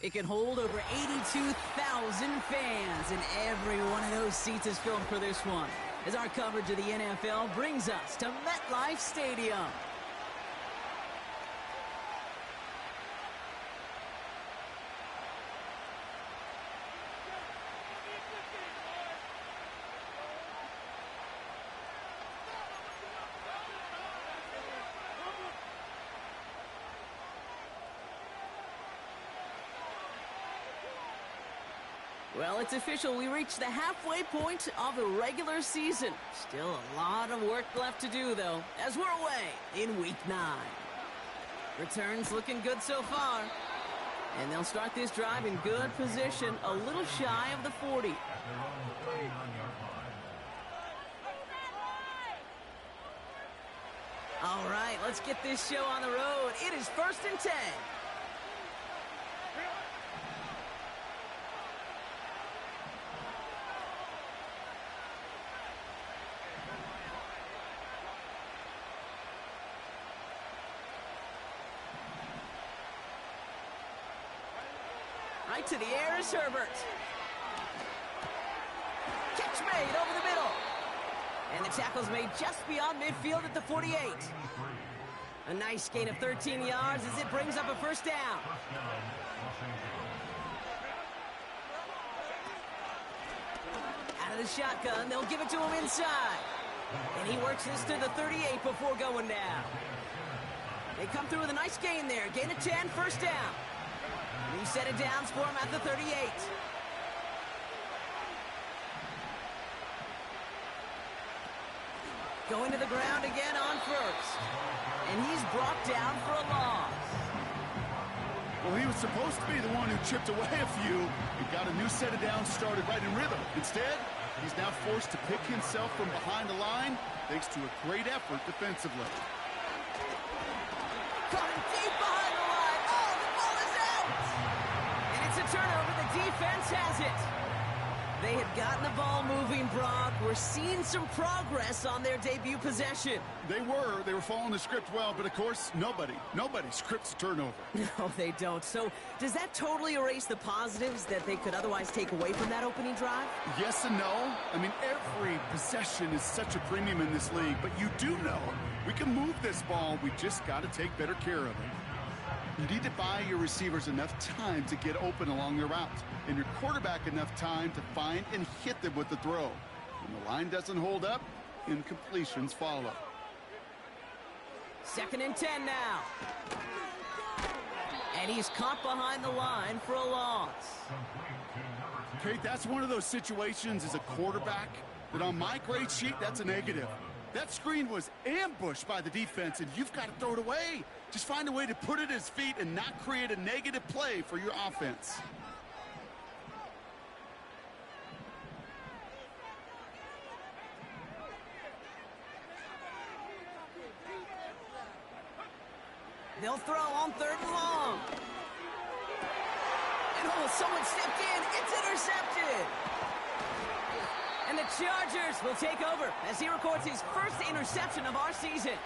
It can hold over 82,000 fans, and every one of those seats is filled for this one, as our coverage of the NFL brings us to MetLife Stadium. Well, it's official. We reached the halfway point of the regular season. Still a lot of work left to do, though, as we're away in Week 9. Returns looking good so far. And they'll start this drive in good position, a little shy of the 40. All right, let's get this show on the road. It is 1st and 10. Right to the air is Herbert. Catch made over the middle. And the tackle's made just beyond midfield at the 48. A nice gain of 13 yards as it brings up a first down. Out of the shotgun, they'll give it to him inside. And he works this to the 38 before going down. They come through with a nice gain there. Gain of 10, first down. Reset it downs for him at the 38. Going to the ground again on first. And he's brought down for a loss. Well, he was supposed to be the one who chipped away a few and got a new set of downs started right in rhythm. Instead, he's now forced to pick himself from behind the line thanks to a great effort defensively. Coming deep behind the line. Oh, the ball is out! And it's a turnover. The defense has it. They had gotten the ball moving, Brock. We're seeing some progress on their debut possession. They were following the script well, but of course, nobody scripts a turnover. No, they don't. So does that totally erase the positives that they could otherwise take away from that opening drive? Yes and no. I mean, every possession is such a premium in this league, but you do know we can move this ball. We just got to take better care of it. You need to buy your receivers enough time to get open along their route, and your quarterback enough time to find and hit them with the throw. When the line doesn't hold up, incompletions follow. 2nd and 10 now. And he's caught behind the line for a loss. Okay, that's one of those situations as a quarterback that on my grade sheet, that's a negative. That screen was ambushed by the defense, and you've got to throw it away. Just find a way to put it at his feet and not create a negative play for your offense. They'll throw on 3rd and long. And oh, someone stepped in. It's intercepted. And the Chargers will take over as he records his first interception of our season.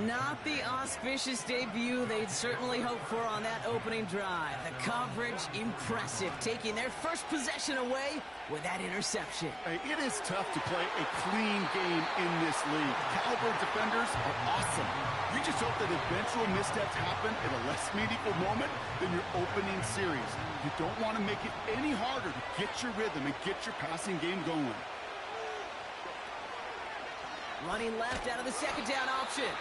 Not the auspicious debut they'd certainly hoped for on that opening drive. The coverage, impressive, taking their first possession away with that interception. Hey, it is tough to play a clean game in this league. Caliber defenders are awesome. You just hope that eventual missteps happen at a less meaningful moment than your opening series. You don't want to make it any harder to get your rhythm and get your passing game going. Running left out of the 2nd down option.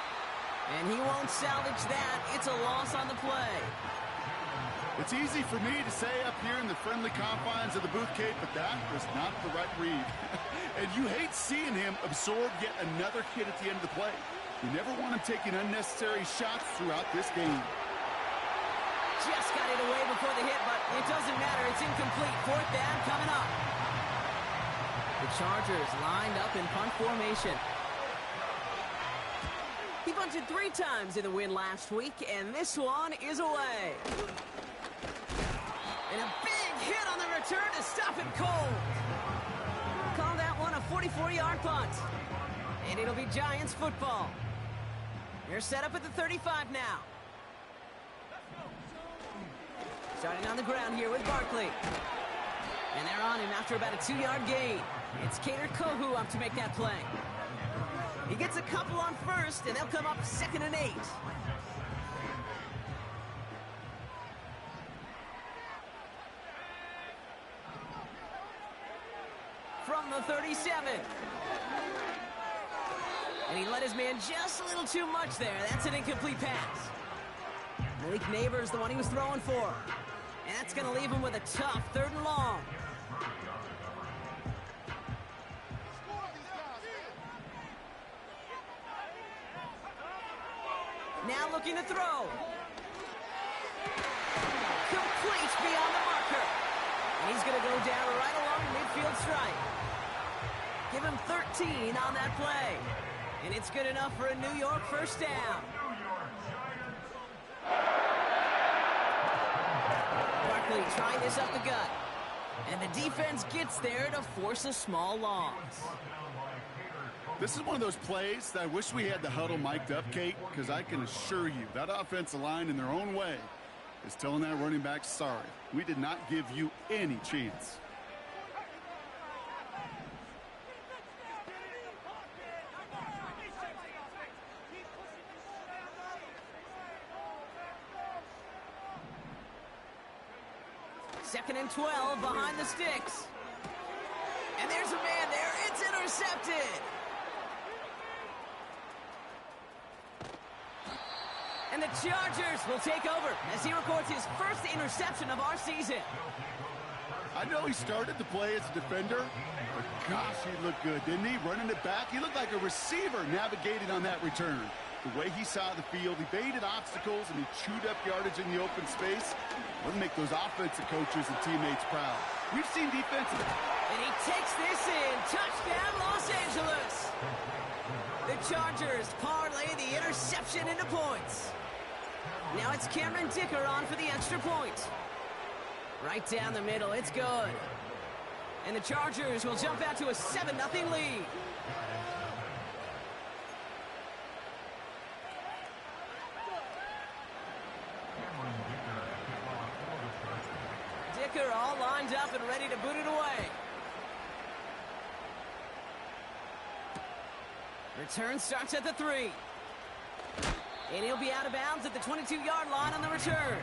And he won't salvage that. It's a loss on the play. It's easy for me to say up here in the friendly confines of the booth, Kate, but that was not the right read. And you hate seeing him absorb yet another hit at the end of the play. You never want him taking unnecessary shots throughout this game. Just got it away before the hit, but it doesn't matter. It's incomplete. 4th down coming up. The Chargers lined up in punt formation. He punted 3 times in the win last week, and this one is away. And a big hit on the return to stop it cold. Call that one a 44-yard punt. And it'll be Giants football. They're set up at the 35 now. Starting on the ground here with Barkley. And they're on him after about a 2-yard gain. It's Kader Kohou up to make that play. He gets a couple on first, and they'll come up 2nd and 8. From the 37. And he let his man just a little too much there. That's an incomplete pass. Malik Neighbors, the one he was throwing for. And that's going to leave him with a tough 3rd and long. Now looking to throw. Complete beyond the marker. And he's going to go down right along the midfield stripe. Give him 13 on that play. And it's good enough for a New York first down. Barkley trying this up the gut. And the defense gets there to force a small loss. This is one of those plays that I wish we had the huddle mic'd up, Kate, because I can assure you that offensive line in their own way is telling that running back, sorry, we did not give you any chance. Second and 12 behind the sticks. And there's a man there. It's intercepted. And the Chargers will take over as he records his first interception of our season. I know he started to play as a defender, but gosh, he looked good, didn't he? Running it back, he looked like a receiver navigating on that return. The way he saw the field, he baited obstacles, and he chewed up yardage in the open space. Would make those offensive coaches and teammates proud. We've seen defensive. And he takes this in. Touchdown, Los Angeles. The Chargers parlay the interception into points. Now it's Cameron Dicker on for the extra point. Right down the middle, it's good. And the Chargers will jump out to a 7-0 lead. Dicker all lined up and ready to boot it away. Return starts at the 3. And he'll be out of bounds at the 22-yard line on the return.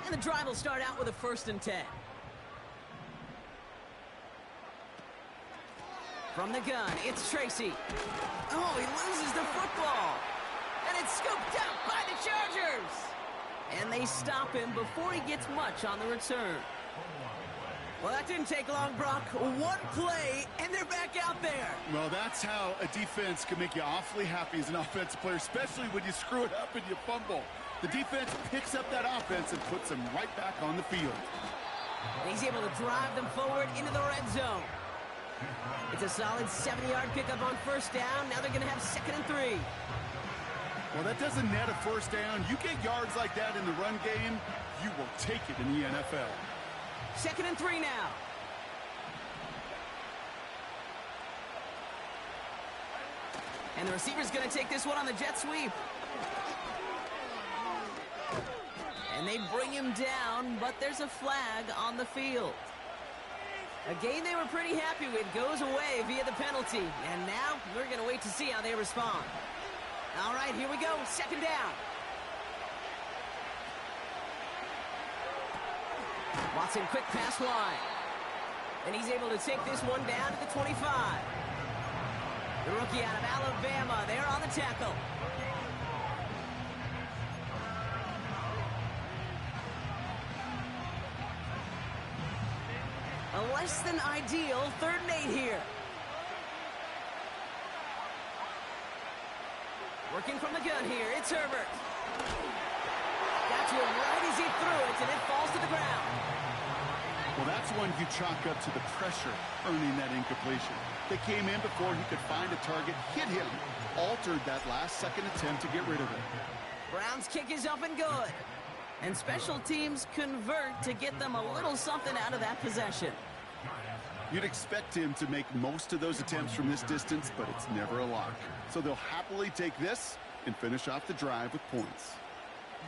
And the drive will start out with a 1st and 10. From the gun, it's Tracy. Oh, he loses the football. And it's scooped up by the Chargers. And they stop him before he gets much on the return. Well, that didn't take long, Brock. One play, and they're back out there. Well, that's how a defense can make you awfully happy as an offensive player, especially when you screw it up and you fumble. The defense picks up that offense and puts them right back on the field. And he's able to drive them forward into the red zone. It's a solid 70-yard pickup on 1st down. Now they're going to have 2nd and 3. Well, that doesn't net a 1st down. You get yards like that in the run game, you will take it in the NFL. 2nd and 3 now. And the receiver's going to take this one on the jet sweep. And they bring him down, but there's a flag on the field. A game they were pretty happy with goes away via the penalty. And now we're going to wait to see how they respond. All right, here we go. 2nd down. Watson, quick pass wide. And he's able to take this one down to the 25. The rookie out of Alabama, they're on the tackle. A less than ideal 3rd and 8 here. Working from the gun here, it's Herbert. Got to him right as he threw it, and it falls to the ground. Well, that's one you chalk up to the pressure earning that incompletion. They came in before he could find a target, hit him, altered that last-second attempt to get rid of it. Browns kick is up and good. And special teams convert to get them a little something out of that possession. You'd expect him to make most of those attempts from this distance, but it's never a lock. So they'll happily take this and finish off the drive with points.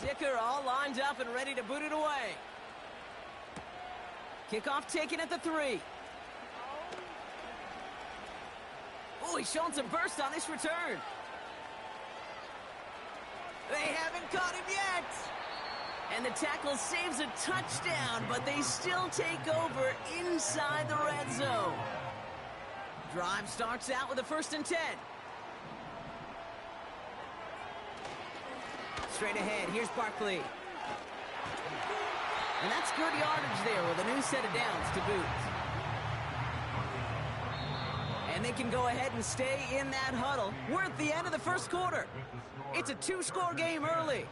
Dicker all lined up and ready to boot it away. Kickoff taken at the 3. Oh, he's showing some burst on this return. They haven't caught him yet. And the tackle saves a touchdown, but they still take over inside the red zone. Drive starts out with a 1st and 10. Straight ahead, here's Barkley. And that's good yardage there with a new set of downs to boot. And they can go ahead and stay in that huddle. We're at the end of the 1st quarter. It's a 2-score game early.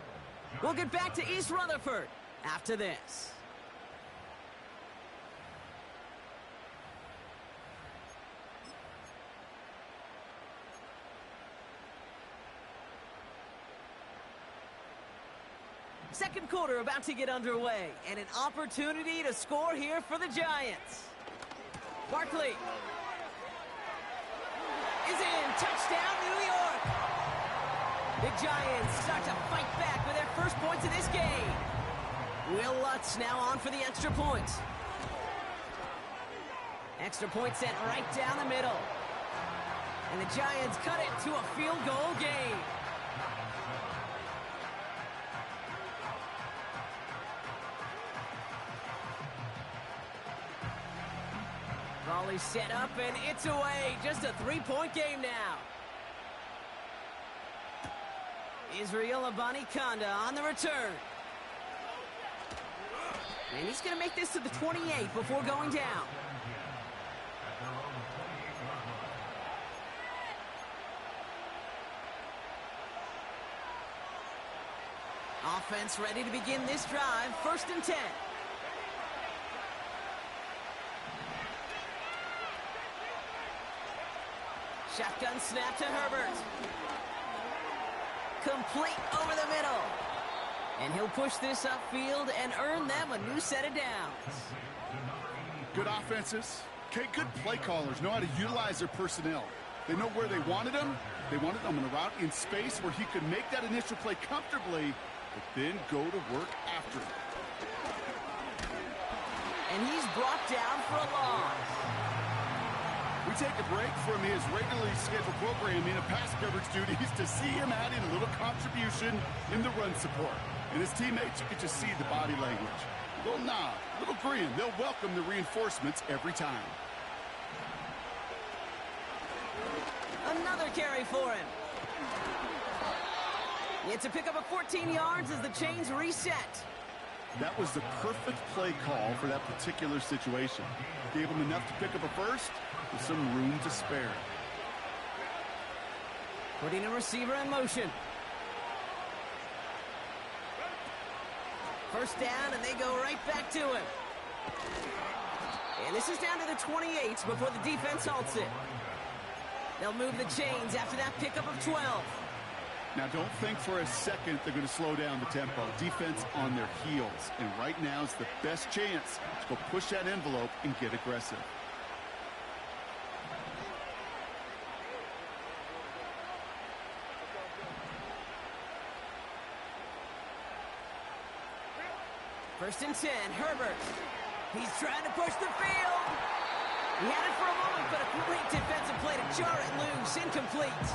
We'll get back to East Rutherford after this. Second quarter about to get underway, and an opportunity to score here for the Giants. Barkley is in. Touchdown, New York. The Giants start to fight back with their first points of this game. Will Lutz now on for the extra point. Extra point sent right down the middle. And the Giants cut it to a field goal game. Volley set up, and it's away. Just a 3-point game now. Israel Abanikanda on the return. And he's going to make this to the 28 before going down. Offense ready to begin this drive. 1st and 10. Shotgun snap to Herbert. Complete over the middle. And he'll push this upfield and earn them a new set of downs. Good offenses. Okay, good play callers know how to utilize their personnel. They know where they wanted them. They wanted them on a route in space where he could make that initial play comfortably, but then go to work after it. And he's brought down for a loss. We take a break from his regularly scheduled programming of pass coverage duties to see him adding a little contribution in the run support. And his teammates, you can just see the body language. A little nod, a little grin. They'll welcome the reinforcements every time. Another carry for him. It's a pickup of 14 yards as the chains reset. That was the perfect play call for that particular situation. Gave him enough to pick up a first with some room to spare. Putting a receiver in motion. First down, and they go right back to him. And this is down to the 28 before the defense halts it. They'll move the chains after that pickup of 12. Now, don't think for a second they're going to slow down the tempo. Defense on their heels. And right now is the best chance to go push that envelope and get aggressive. First and 10, Herbert. He's trying to push the field. He had it for a moment, but a great defensive play to jar it loose. Incomplete.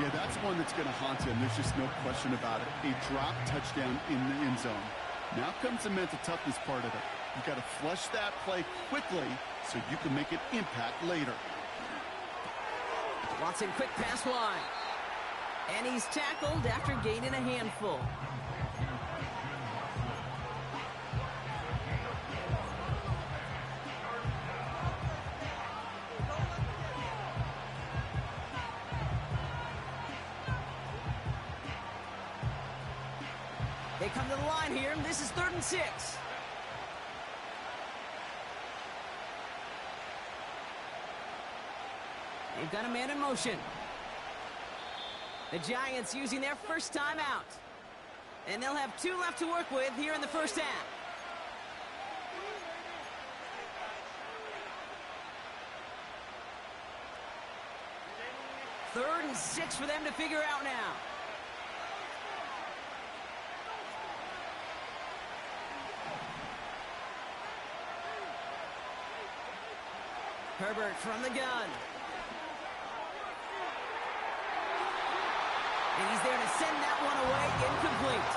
Yeah, that's one that's going to haunt him. There's just no question about it. A drop touchdown in the end zone. Now comes the mental toughness part of it. You've got to flush that play quickly so you can make an impact later. Watson, quick pass wide. And he's tackled after gaining a handful. They come to the line here. This is 3rd and 6. They've got a man in motion. The Giants using their first time out. And they'll have 2 left to work with here in the first half. 3rd and 6 for them to figure out now. Herbert from the gun. And he's there to send that one away, incomplete.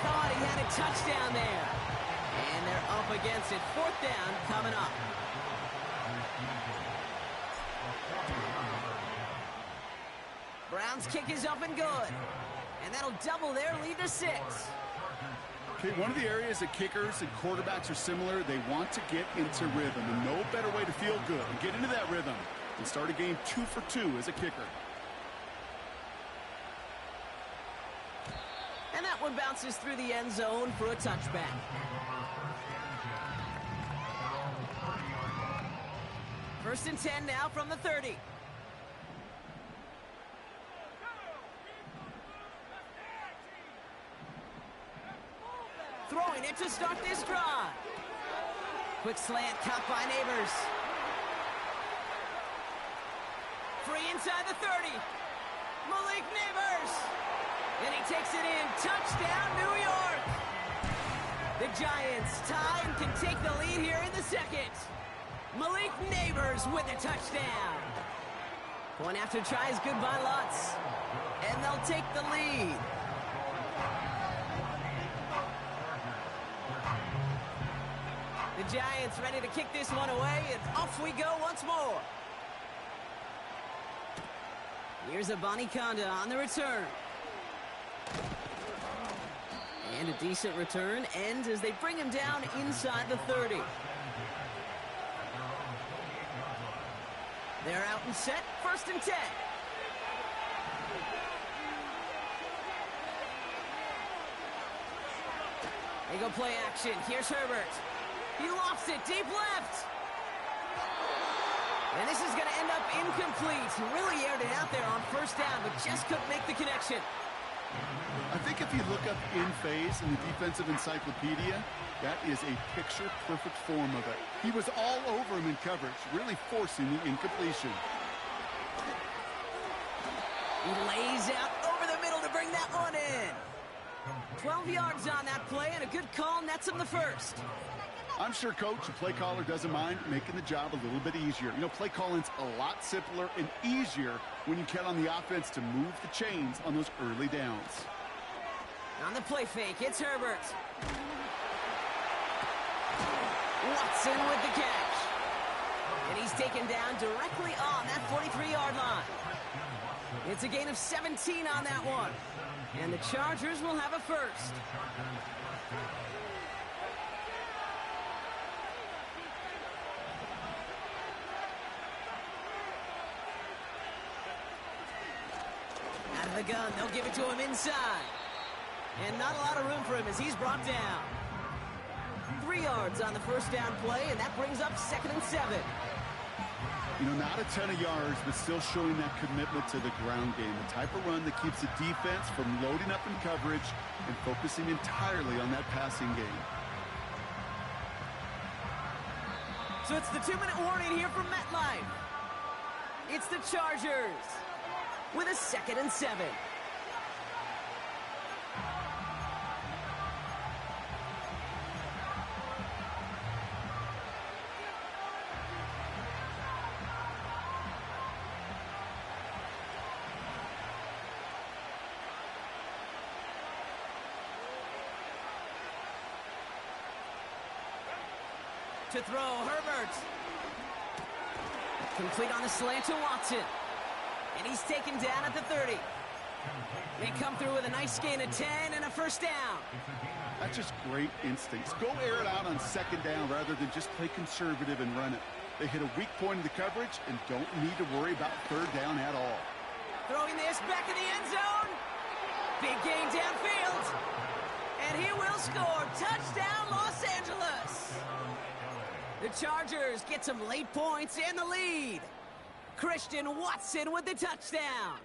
Thought he had a touchdown there. And they're up against it. 4th down coming up. Browns kick is up and good. And that'll double their lead to 6. Okay, one of the areas that kickers and quarterbacks are similar, they want to get into rhythm. And no better way to feel good and get into that rhythm and start a game 2 for 2 as a kicker. And that one bounces through the end zone for a touchback. First and 10 now from the 30. Throwing it to start this drive. Quick slant caught by Neighbors. Free inside the 30. Malik Neighbors. And he takes it in. Touchdown, New York. The Giants tie and can take the lead here in the 2nd. Malik Neighbors with a touchdown. One after tries good by Lutz. And they'll take the lead. The Giants ready to kick this one away, and off we go once more. Here's Abanikanda on the return. And a decent return ends as they bring him down inside the 30. They're out and set, 1st and 10. They go play action. Here's Herbert. He lofts it deep left. And this is going to end up incomplete. He really aired it out there on 1st down, but just couldn't make the connection. I think if you look up in phase in the defensive encyclopedia, that is a picture-perfect form of it. He was all over him in coverage, really forcing the incompletion. He lays out over the middle to bring that one in. 12 yards on that play, and a good call nets him the 1st. I'm sure, Coach, the play caller doesn't mind making the job a little bit easier. You know, play calling's a lot simpler and easier when you count on the offense to move the chains on those early downs. On the play fake, it's Herbert. Watson with the catch. And he's taken down directly on that 43-yard line. It's a gain of 17 on that one. And the Chargers will have a 1st. Out of the gun, they'll give it to him inside. And not a lot of room for him as he's brought down. 3 yards on the 1st down play, and that brings up 2nd and 7. You know, not a ton of yards, but still showing that commitment to the ground game. The type of run that keeps the defense from loading up in coverage and focusing entirely on that passing game. So it's the 2-minute warning here from MetLife. It's the Chargers with a 2nd and 7. To throw, Herbert. Complete on a slant to Watson. And he's taken down at the 30. They come through with a nice gain of 10 and a 1st down. That's just great instincts. Go air it out on 2nd down rather than just play conservative and run it. They hit a weak point in the coverage and don't need to worry about 3rd down at all. Throwing this back in the end zone. Big gain downfield. And he will score. Touchdown, Los Angeles. The Chargers get some late points in the lead. Christian Watson with the touchdown.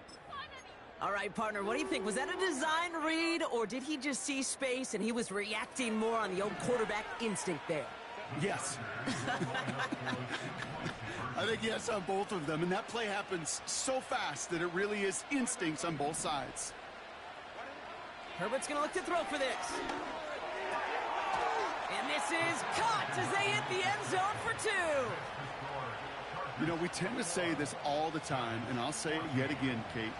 All right, partner, what do you think? Was that a design read, or did he just see space and he was reacting more on the old quarterback instinct there? Yes. I think yes on both of them, and that play happens so fast that it really is instincts on both sides. Herbert's going to look to throw for this. And this is caught as they hit the end zone for 2. You know, we tend to say this all the time, and I'll say it yet again, Kate.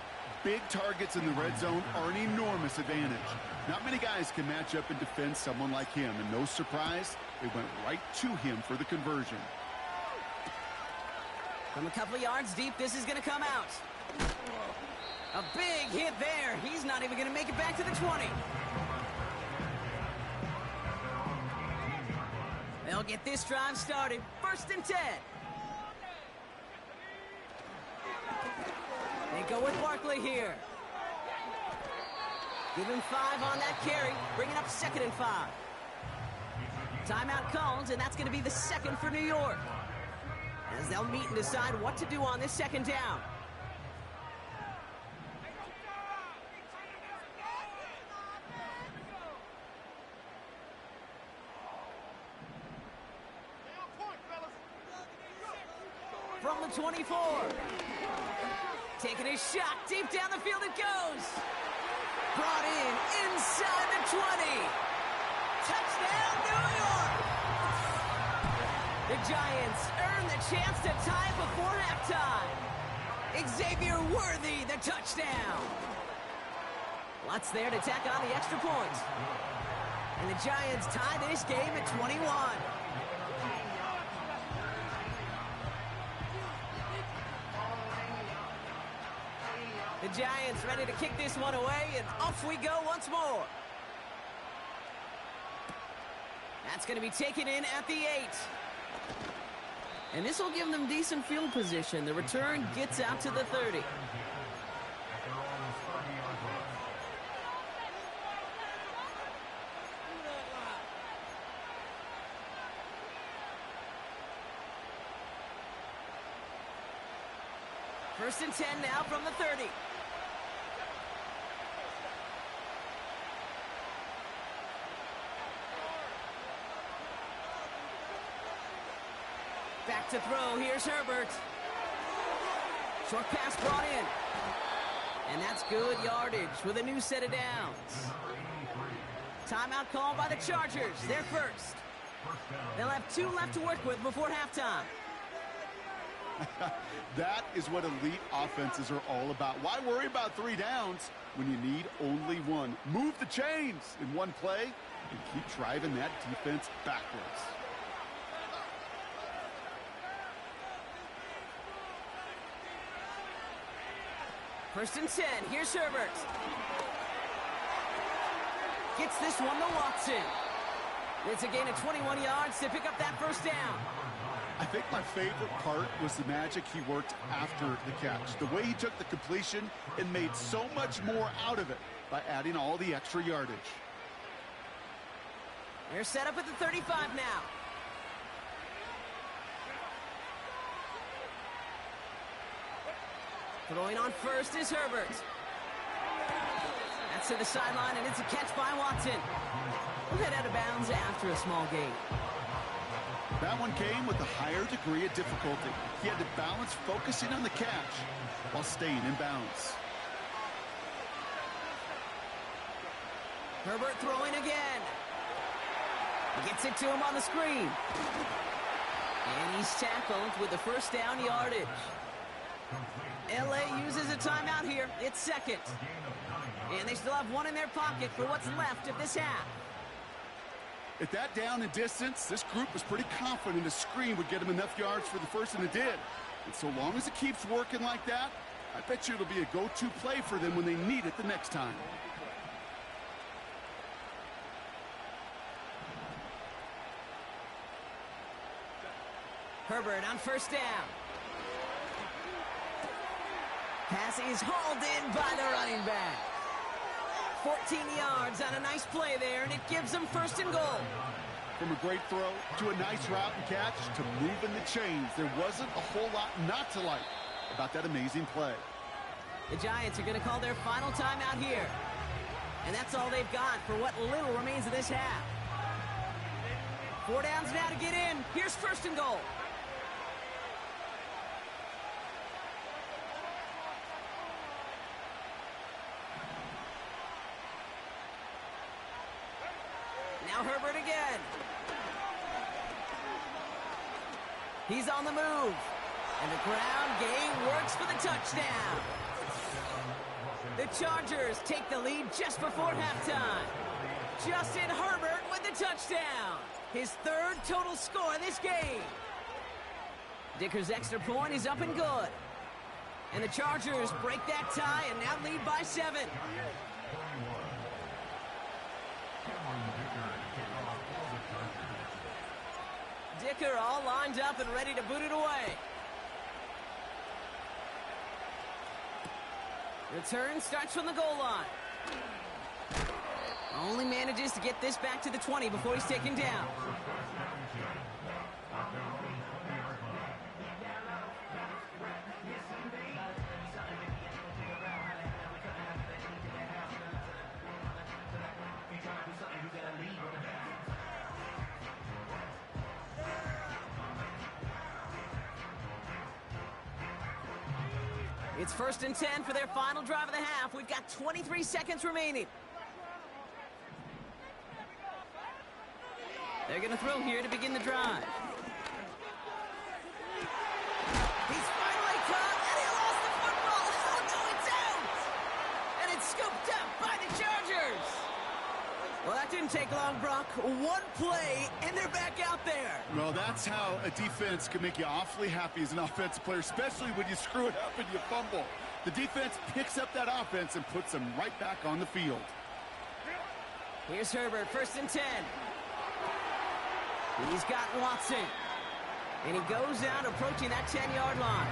Big targets in the red zone are an enormous advantage. Not many guys can match up and defend someone like him, and no surprise, they went right to him for the conversion. From a couple of yards deep, this is going to come out. A big hit there. He's not even going to make it back to the 20. They'll get this drive started. 1st and 10. They go with Barkley here. Give him 5 on that carry, bringing up 2nd and 5. Timeout called, and that's going to be the 2nd for New York, as they'll meet and decide what to do on this 2nd down. From the 24. Taking his shot, deep down the field it goes. Brought in inside the 20. Touchdown, New York! The Giants earn the chance to tie before halftime. Xavier Worthy, the touchdown. Lots there to tack on the extra point. And the Giants tie this game at 21. The Giants ready to kick this one away, and off we go once more. That's going to be taken in at the 8. And this will give them decent field position. The return gets out to the 30. First and 10 now from the 30. Back to throw. Here's Herbert. Short pass brought in. And that's good yardage with a new set of downs. Timeout called by the Chargers. They're first. They'll have 2 left to work with before halftime. That is what elite offenses are all about. Why worry about 3 downs when you need only 1? Move the chains in one play and keep driving that defense backwards. First and 10. Here's Herbert. Gets this one to Watson. It's a gain of 21 yards to pick up that first down. I think my favorite part was the magic he worked after the catch. The way he took the completion and made so much more out of it by adding all the extra yardage. They're set up at the 35 now. Throwing on first is Herbert. That's to the sideline, and it's a catch by Watson. We'll head out of bounds after a small gain. That one came with a higher degree of difficulty. He had to balance focusing on the catch while staying in bounds. Herbert throwing again. He gets it to him on the screen. And he's tackled with the first down yardage. LA uses a timeout here. It's 2nd. And they still have 1 in their pocket for what's left of this half. At that down and distance, this group was pretty confident a screen would get them enough yards for the first, and it did. And so long as it keeps working like that, I bet you it'll be a go-to play for them when they need it the next time. Herbert on first down. Pass is hauled in by the running back. 14 yards on a nice play there, and it gives them 1st and goal. From a great throw to a nice route and catch to moving the chains, there wasn't a whole lot not to like about that amazing play. The Giants are going to call their final timeout here. And that's all they've got for what little remains of this half. 4 downs now to get in. Here's first and goal. Now Herbert again. He's on the move. And the ground game works for the touchdown. The Chargers take the lead just before halftime. Justin Herbert with the touchdown. His 3rd total score this game. Dicker's extra point is up and good. And the Chargers break that tie and now lead by 7. Dicker all lined up and ready to boot it away. Return starts from the goal line. Only manages to get this back to the 20 before he's taken down. It's 1st and 10 for their final drive of the half. We've got 23 seconds remaining. They're going to throw here to begin the drive. He's finally caught, and he lost the football. Oh, no, it's out! And it's scooped up by the Chargers. Well, that didn't take long, Brock. 1 play, and they're back out there. Well, that's how a defense can make you awfully happy as an offensive player, especially when you screw it up and you fumble. The defense picks up that offense and puts them right back on the field. Here's Herbert, 1st and 10. He's got Watson. And he goes out approaching that 10-yard line.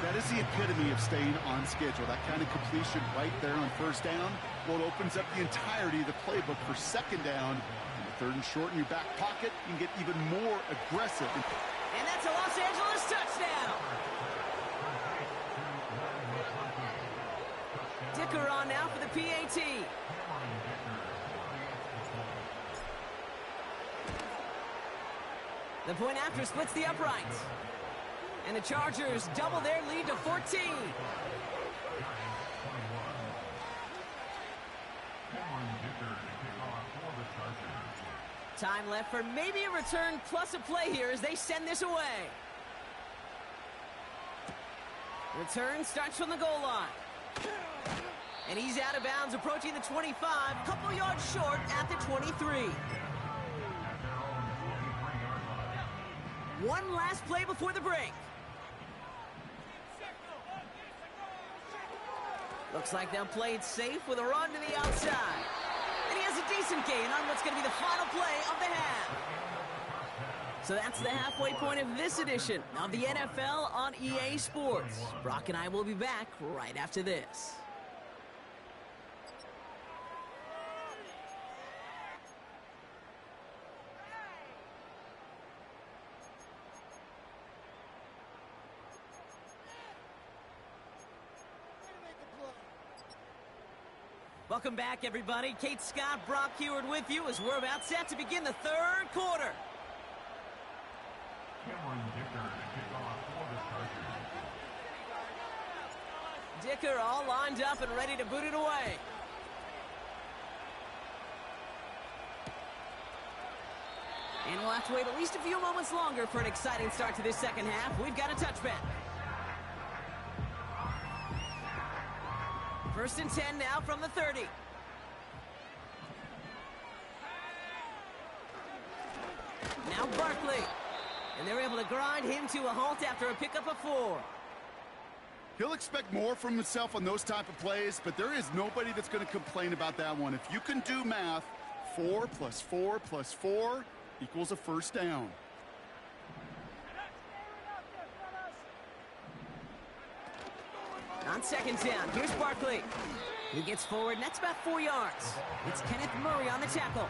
That is the epitome of staying on schedule. That kind of completion right there on 1st down. Well, it opens up the entirety of the playbook for 2nd down. And the 3rd and short in your back pocket, you can get even more aggressive. And that's a Los Angeles touchdown. Dicker on now for the PAT. The point after splits the uprights. And the Chargers double their lead to 14. Time left for maybe a return plus a play here as they send this away. Return starts from the goal line. And he's out of bounds approaching the 25, couple yards short at the 23. One last play before the break. Looks like they'll play it safe with a run to the outside. And he has a decent gain on what's going to be the final play of the half. So that's the halfway point of this edition of the NFL on EA Sports. Brock and I will be back right after this. Welcome back, everybody. Kate Scott, Brock Huard with you as we're about set to begin the 3rd quarter. Dicker all lined up and ready to boot it away. And we'll have to wait at least a few moments longer for an exciting start to this 2nd half. We've got a touchback. 1st and 10 now from the 30. Now Barkley. And they're able to grind him to a halt after a pickup of 4. He'll expect more from himself on those type of plays, but there is nobody that's going to complain about that one. If you can do math, 4 plus 4 plus 4 equals a 1st down. On 2nd down, here's Barkley. He gets forward, and that's about 4 yards. It's Kenneth Murray on the tackle.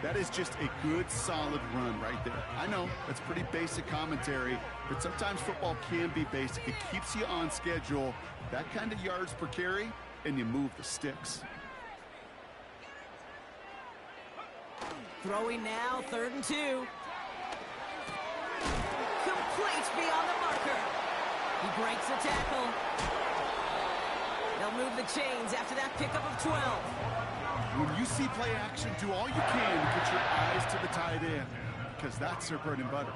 That is just a good, solid run right there. I know, that's pretty basic commentary, but sometimes football can be basic. It keeps you on schedule, that kind of yards per carry, and you move the sticks. Throwing now, 3rd and 2. Complete beyond the marker. He breaks the tackle. They'll move the chains after that pickup of 12. When you see play action, do all you can to get your eyes to the tight end, because that's their bread and butter.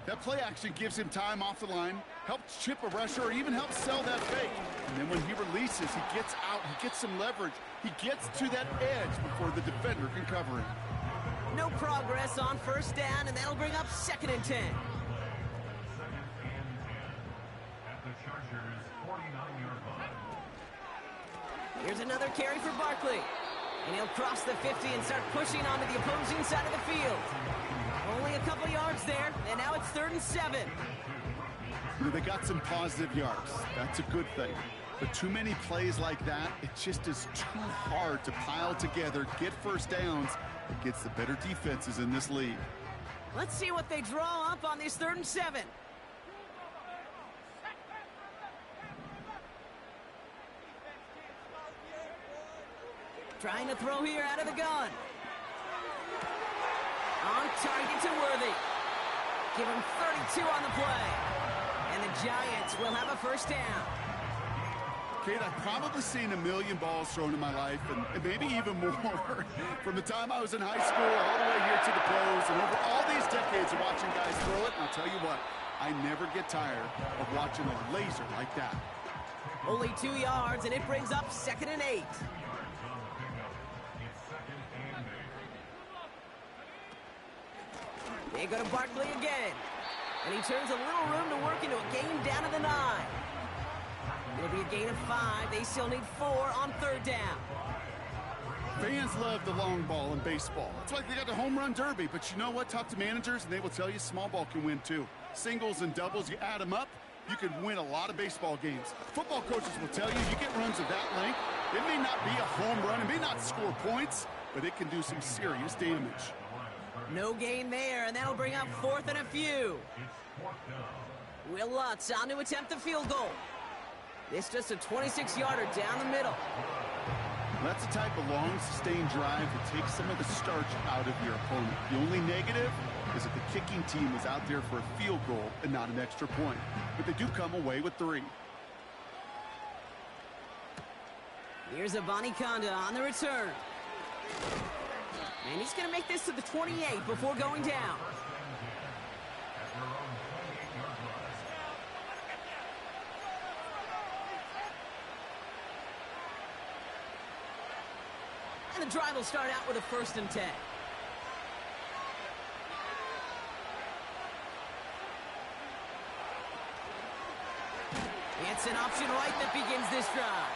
That play action gives him time off the line, helps chip a rusher, or even helps sell that fake. And then when he releases, he gets out, he gets some leverage. He gets to that edge before the defender can cover him. No progress on 1st down, and that'll bring up 2nd and 10. Here's another carry for Barkley. And he'll cross the 50 and start pushing onto the opposing side of the field. Only a couple yards there, and now it's 3rd and 7. They got some positive yards. That's a good thing. But too many plays like that, it just is too hard to pile together, get 1st downs against the better defenses in this league. Let's see what they draw up on this 3rd and 7. Trying to throw here out of the gun. On target to Worthy. Give him 32 on the play. And the Giants will have a 1st down. Kate, I've probably seen a million balls thrown in my life, and maybe even more, from the time I was in high school all the way here to the pros, and over all these decades of watching guys throw it. And I'll tell you what, I never get tired of watching a laser like that. Only 2 yards, and it brings up 2nd and 8. They go to Barkley again. And he turns a little room to work into a gain down to the 9. It'll be a gain of 5. They still need 4 on 3rd down. Fans love the long ball in baseball. It's like they got the home run derby. But you know what? Talk to managers, and they will tell you small ball can win too. Singles and doubles, you add them up, you can win a lot of baseball games. Football coaches will tell you, you get runs of that length, it may not be a home run, it may not score points, but it can do some serious damage. No gain there, and that'll bring up 4th and a few. Will Lutz on to attempt the field goal. It's just a 26-yarder down the middle. That's the type of long, sustained drive that takes some of the starch out of your opponent. The only negative is that the kicking team is out there for a field goal and not an extra point. But they do come away with 3. Here's Abanikanda on the return. And he's going to make this to the 28 before going down. And the drive will start out with a 1st and 10. It's an option right that begins this drive.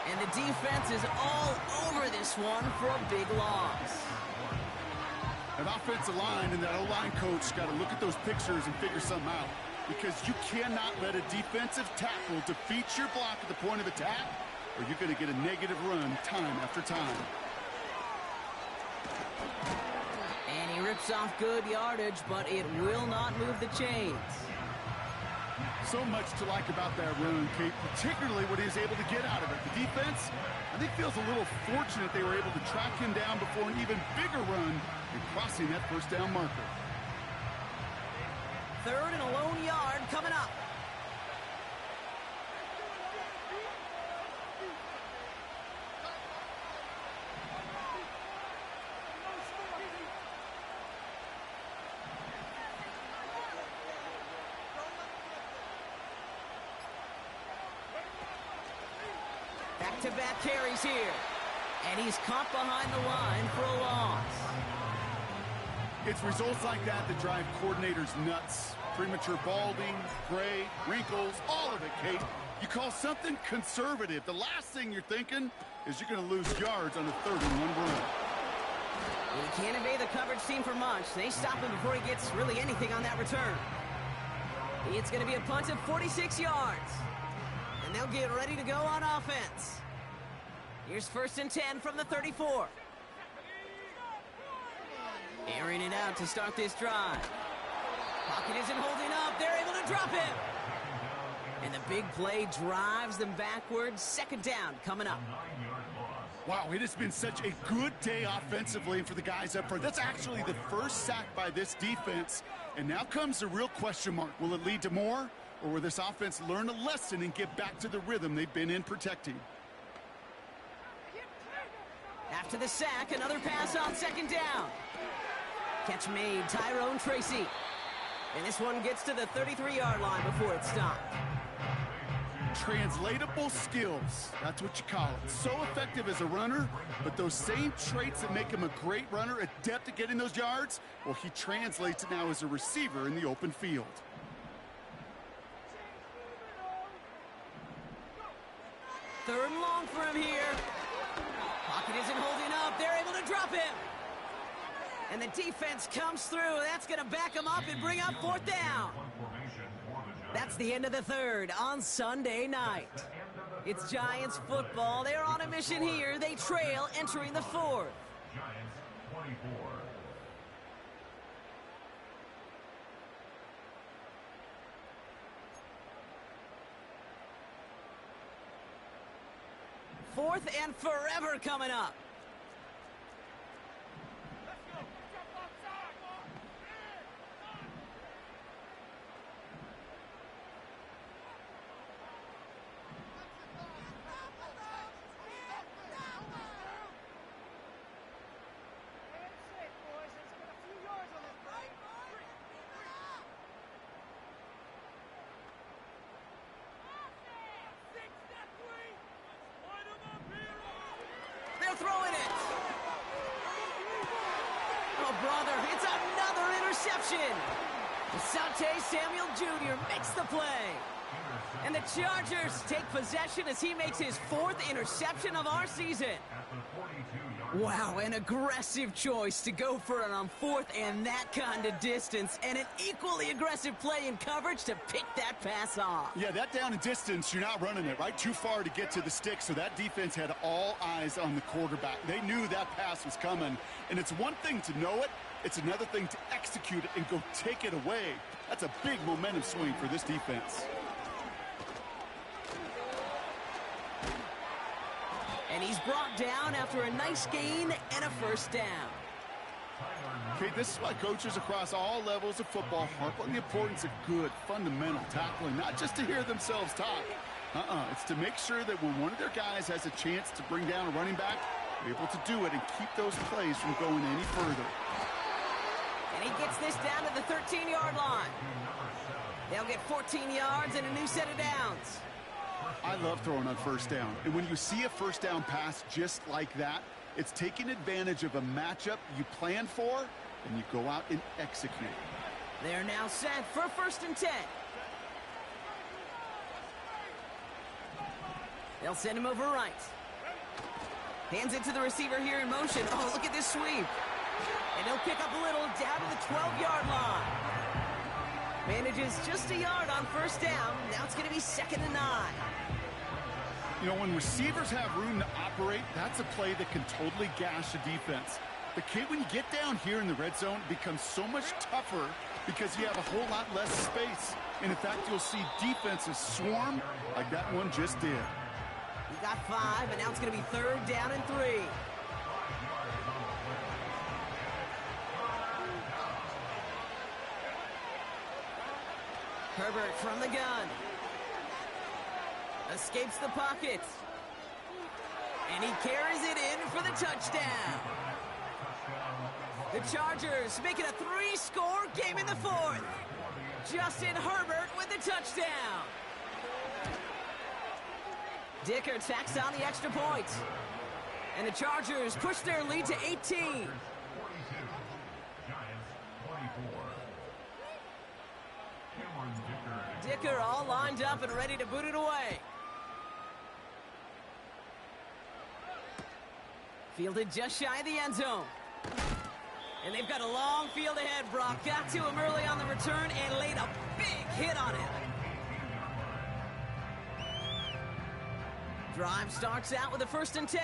And the defense is all over this one for a big loss. An offensive line and that O-line coach got to look at those pictures and figure something out. Because you cannot let a defensive tackle defeat your block at the point of attack, or you're going to get a negative run time after time. And he rips off good yardage, but it will not move the chains. So much to like about that run, Kate, particularly what he was able to get out of it. The defense, I think, feels a little fortunate they were able to track him down before an even bigger run and crossing that 1st down marker. 3rd and a lone yard coming up. Back-to-back carries here. And he's caught behind the line for a loss. It's results like that that drive coordinators nuts. Premature balding, gray, wrinkles, all of it, Kate. You call something conservative. The last thing you're thinking is you're going to lose yards on a 3rd and 1 run. He can't evade the coverage team for much. They stop him before he gets really anything on that return. It's going to be a punt of 46 yards. And they'll get ready to go on offense. Here's 1st and 10 from the 34. Airing it out to start this drive. Pocket isn't holding up. They're able to drop him. And the big play drives them backwards. 2nd down coming up. Wow, it has been such a good day offensively for the guys up front. That's actually the first sack by this defense. And now comes the real question mark. Will it lead to more? Or will this offense learn a lesson and get back to the rhythm they've been in protecting? After the sack, another pass on second down. Catch made, Tyrone Tracy. And this one gets to the 33-yard line before it's stopped. Translatable skills, that's what you call it. So effective as a runner, but those same traits that make him a great runner, adept at getting those yards, well, he translates it now as a receiver in the open field. Third and long for him here. Pocket isn't holding up. They're able to drop him. And the defense comes through. That's going to back him up and bring up fourth down. That's the end of the third on Sunday night. It's Giants football. They're on a mission here. They trail entering the fourth. Giants 24. Fourth and forever coming up. Throwing it. Oh, brother, it's another interception. Asante Samuel Jr. makes the play. And the Chargers take possession as he makes his fourth interception of our season. Wow, an aggressive choice to go for it on fourth and that kind of distance, and an equally aggressive play in coverage to pick that pass off. Yeah, that down and distance, you're not running it, right? Too far to get to the stick, so that defense had all eyes on the quarterback. They knew that pass was coming, and it's one thing to know it, it's another thing to execute it and go take it away. That's a big momentum swing for this defense. And he's brought down after a nice gain and a first down. Okay, this is why coaches across all levels of football harp on the importance of good, fundamental tackling, not just to hear themselves talk. It's to make sure that when one of their guys has a chance to bring down a running back, they're able to do it and keep those plays from going any further. And he gets this down to the 13-yard line. They'll get 14 yards and a new set of downs. I love throwing on first down. And when you see a first down pass just like that, it's taking advantage of a matchup you plan for, and you go out and execute. They're now set for first and 10. They'll send him over right. Hands it to the receiver here in motion. Oh, look at this sweep. And he'll pick up a little down to the 12-yard line. Manages just a yard on first down. Now it's going to be 2nd and 9. You know, when receivers have room to operate, that's a play that can totally gash a defense. The kid, when you get down here in the red zone, it becomes so much tougher because you have a whole lot less space. And in fact, you'll see defenses swarm like that one just did. He got 5, and now it's going to be 3rd down and 3. Herbert from the gun. Escapes the pocket. And he carries it in for the touchdown. The Chargers make it a 3-score game in the 4th. Justin Herbert with the touchdown. Dicker tacks on the extra point. And the Chargers push their lead to 18. Dicker all lined up and ready to boot it away. Fielded just shy of the end zone. And they've got a long field ahead, Brock. Got to him early on the return and laid a big hit on him. Drive starts out with a 1st and 10.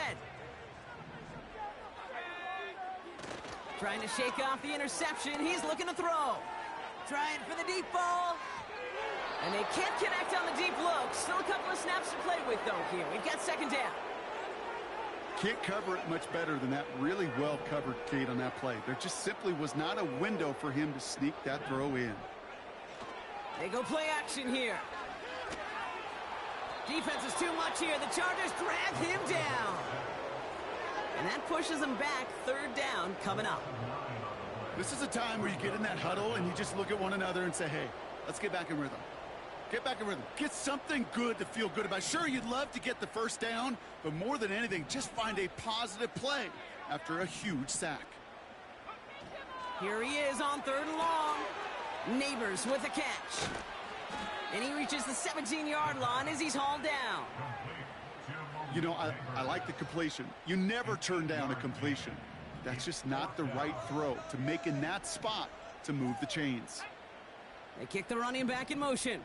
Trying to shake off the interception. He's looking to throw. Trying for the deep ball. And they can't connect on the deep look. Still a couple of snaps to play with, though, here. We've got 2nd down. Can't cover it much better than that. Really well covered, Kate, on that play. There just simply was not a window for him to sneak that throw in. They go play action here. Defense is too much here. The Chargers drag him down. And that pushes them back. Third down coming up. This is a time where you get in that huddle and you just look at one another and say, hey, let's get back in rhythm. Get back in rhythm. Get something good to feel good about. Sure, you'd love to get the first down, but more than anything, just find a positive play after a huge sack. Here he is on 3rd and long. Neighbors with a catch. And he reaches the 17-yard line as he's hauled down. You know, I like the completion. You never turn down a completion. That's just not the right throw to make in that spot to move the chains. They kick the running back in motion.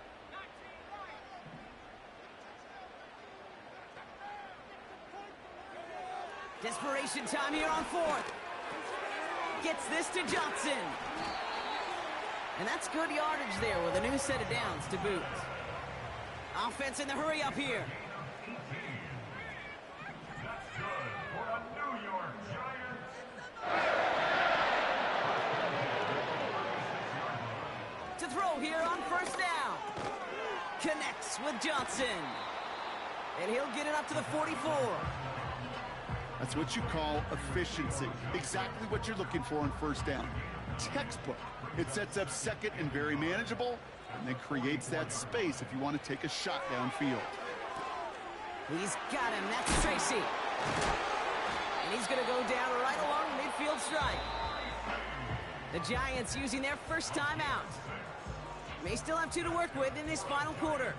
Desperation time here on 4th. Gets this to Johnson. And that's good yardage there with a new set of downs to boot. Offense in the hurry up here. That's good for the New York Giants. To throw here on 1st down. Connects with Johnson. And he'll get it up to the 44. That's what you call efficiency. Exactly what you're looking for on 1st down. Textbook. It sets up 2nd and very manageable, and then creates that space if you want to take a shot downfield. He's got him. That's Tracy. And he's going to go down right along the midfield stripe. The Giants using their first timeout. May still have 2 to work with in this final quarter.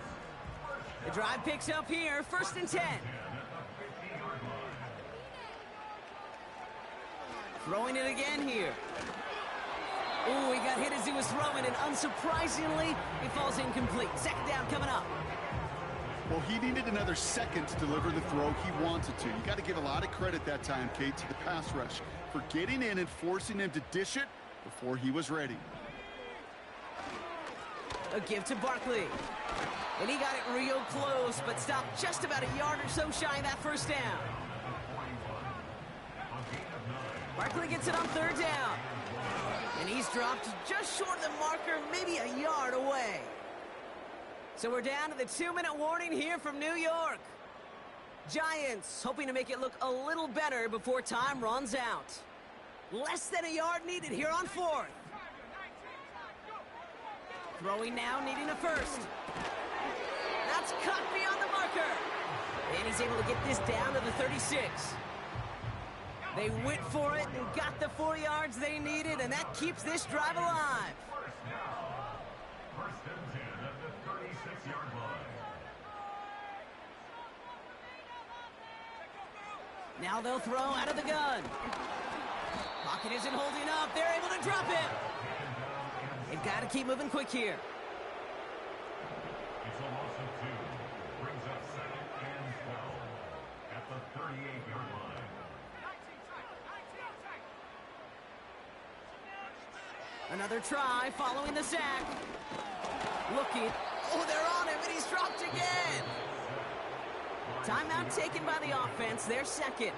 The drive picks up here. 1st and 10. Throwing it again here. Ooh, he got hit as he was throwing, and unsurprisingly, he falls incomplete. 2nd down coming up. Well, he needed another second to deliver the throw he wanted to. You got to give a lot of credit that time, Kate, to the pass rush for getting in and forcing him to dish it before he was ready. A give to Barkley. And he got it real close, but stopped just about a yard or so shy of that 1st down. Barkley gets it on 3rd down. And he's dropped just short of the marker, maybe a yard away. So we're down to the 2-minute warning here from New York. Giants hoping to make it look a little better before time runs out. Less than a yard needed here on 4th. Throwing now, needing a 1st. That's cut beyond the marker. And he's able to get this down to the 36. They went for it and got the 4 yards they needed, and that keeps this drive alive. 1st and 10 at the 36-yard line. Now they'll throw out of the gun. Pocket isn't holding up. They're able to drop it. They've got to keep moving quick here. It's a loss of 2. Brings up 2nd and 12 at the 38-yard line. Another try following the sack. Looking. Oh, they're on him, and he's dropped again. Timeout taken by the offense. Their 2nd.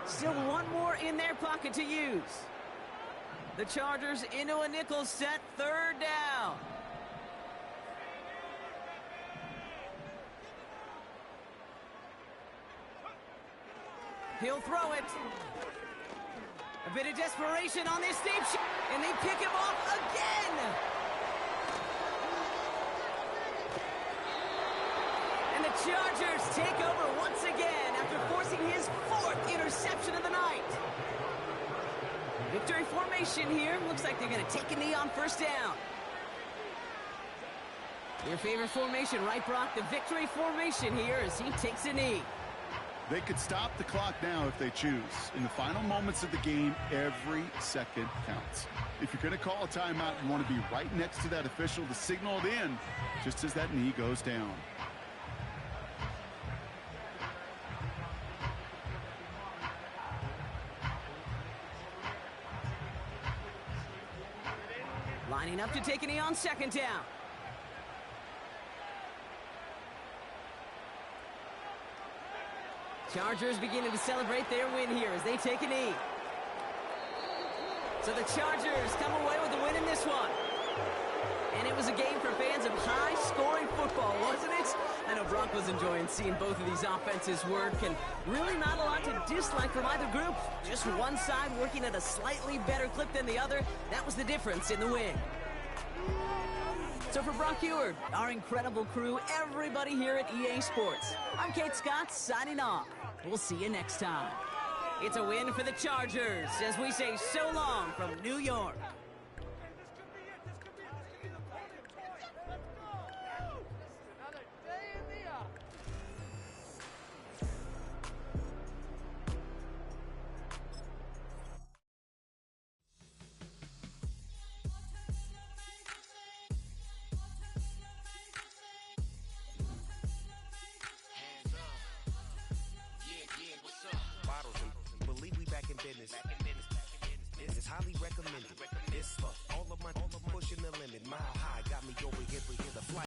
Still 1 more in their pocket to use. The Chargers into a nickel set. 3rd down. He'll throw it. A bit of desperation on this deep shot, and they pick him off again. And the Chargers take over once again after forcing his 4th interception of the night. Victory formation here. Looks like they're going to take a knee on 1st down. Your favorite formation, right, Brock? The victory formation here as he takes a knee. They could stop the clock now if they choose. In the final moments of the game, every second counts. If you're going to call a timeout, you want to be right next to that official to signal it in just as that knee goes down. Lining up to take a knee on 2nd down. Chargers beginning to celebrate their win here as they take a knee. So the Chargers come away with a win in this one. And it was a game for fans of high-scoring football, wasn't it? I know Brock was enjoying seeing both of these offenses work, and really not a lot to dislike from either group. Just one side working at a slightly better clip than the other. That was the difference in the win. So for Brock Huard, our incredible crew, everybody here at EA Sports, I'm Kate Scott signing off. We'll see you next time. It's a win for the Chargers as we say so long from New York. Bottles and believe we back in business. This is highly recommended.